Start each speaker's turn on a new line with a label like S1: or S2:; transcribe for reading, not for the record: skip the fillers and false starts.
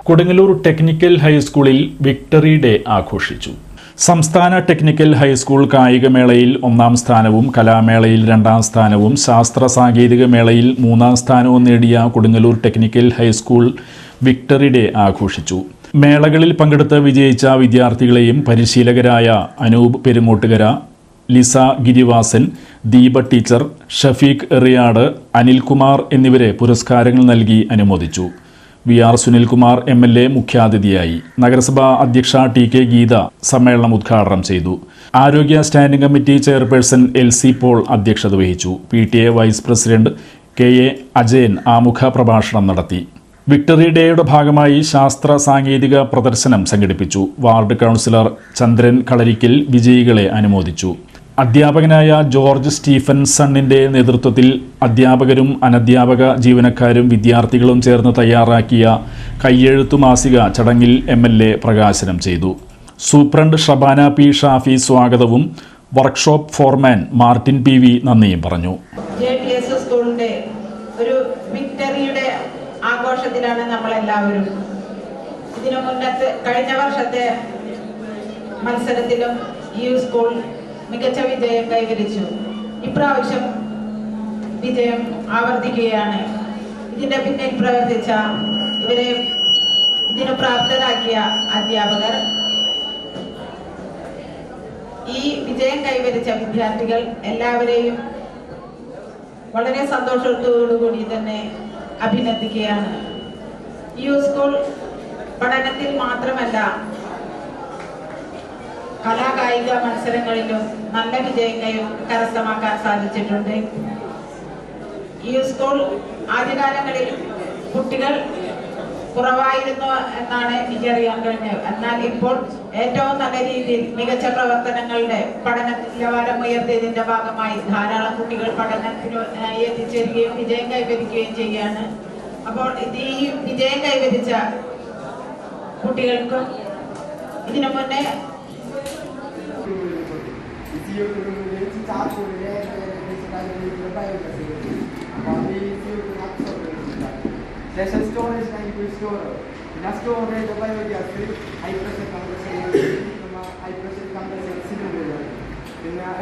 S1: Kodungallur technical ഹൈസ്കൂളിൽ victory day ആഘോഷിച്ചു. സംസ്ഥാന ടെക്നിക്കൽ ഹൈസ്കൂൾ കായികമേളയിൽ 1-ാം സ്ഥാനവും കലാമേളയിൽ 2-ാം സ്ഥാനവും ശാസ്ത്ര സാങ്കേതിക മേളയിൽ 3-ാം സ്ഥാനവും നേടിയ Kodungallur technical high school victory day ആഘോഷിച്ചു. മേളകളിൽ പങ്കെടുത്ത് വിജയിച്ച വിദ്യാർത്ഥികളെയും പരിശീലകരായ അനൂപ് പെരുങ്ങോട്ടുകര, ലിസ ഗിരിവാസൻ, ദീപ ടീച്ചർ, ഷഫീഖ് എറിയാട്, അനിൽകുമാർ എന്നിവരെ പുരസ്കാരങ്ങൾ നൽകി അനുമോദിച്ചു. VR സുനിൽകുമാർ MLA മുഖ്യാതിഥിയായി. നഗരസഭാ അധ്യക്ഷ TK ഗീത സമ്മേളനം ഉദ്ഘാടനം ചെയ്തു. ആരോഗ്യ standing committee chairperson LC Paul അധ്യക്ഷത വഹിച്ചു. PTA vice president KA Ajayan ആമുഖ പ്രഭാഷണം നടത്തി. വിക്ടറി ഡേയുടെ ഭാഗമായി ശാസ്ത്ര സാങ്കേതിക പ്രദർശനം സംഘടിപ്പിച്ചു. വാർഡ് കൗൺസിലർ ചന്ദ്രൻ കളരിക്കൽ വിജയികളെ അനുമോദിച്ചു. അധ്യാപകനായ ജോർജ് സ്റ്റീഫൻസണിന്റെ നേതൃത്വത്തിൽ അധ്യാപകരും അനധ്യാപക ജീവനക്കാരും വിദ്യാർത്ഥികളും ചേർന്ന് തയ്യാറാക്കിയ കയ്യെഴുത്തു മാസിക ചടങ്ങിൽ MLA പ്രകാശനം ചെയ്തു. സൂപ്രണ്ട് ഷബാന P ഷാഫി സ്വാഗതവും വർക്ക്ഷോപ്പ് ഫോർമാൻ മാർട്ടിൻ PV നന്ദിയും പറഞ്ഞു.
S2: ഒരു വിക്ടറിയുടെ ആഘോഷത്തിലാണ് നമ്മളെല്ലാവരും. ഇതിനു മുന്നത്തെ കഴിഞ്ഞ വർഷത്തെ മത്സരത്തിലും ഈ സ്കൂൾ മികച്ച വിജയം കൈവരിച്ചു. ഇപ്രാവശ്യം വിജയം ആവർത്തിക്കുകയാണ്. ഇതിന്റെ പിന്നിൽ പ്രവർത്തിച്ച ഇവരെ ഇതിന് പ്രാപ്തരാക്കിയ അധ്യാപകർ, ഈ വിജയം കൈവരിച്ച വിദ്യാർത്ഥികൾ എല്ലാവരെയും വളരെ സന്തോഷത്തോടുകൂടി തന്നെ അഭിനന്ദിക്കുകയാണ്. ഈ സ്കൂൾ പഠനത്തിൽ മാത്രമല്ല കലാകായിക മത്സരങ്ങളിലും നല്ല വിജയം കരസ്ഥമാക്കാൻ സാധിച്ചിട്ടുണ്ട്. ഈ സ്കൂൾ ആദ്യകാലങ്ങളിൽ കുട്ടികൾ കുറവായിരുന്നു എന്നാണ് എനിക്കറിയാൻ കഴിഞ്ഞത്. എന്നാൽ ഇപ്പോൾ ഏറ്റവും നല്ല രീതിയിൽ മികച്ച പ്രവർത്തനങ്ങളുടെ പഠന നിലവാരം ഉയർത്തിയതിന്റെ ഭാഗമായി ധാരാളം കുട്ടികൾ പഠനത്തിനായി എത്തിച്ചേരുകയും വിജയം കൈവരിക്കുകയും ചെയ്യുകയാണ്. അപ്പോൾ ഈ വിജയം കൈവരിച്ച കുട്ടികൾക്കും ഇതിനു മുന്നേ
S3: Session store is like a store. In a store, the biogas is high pressure compressor, high pressure compressor, single. In a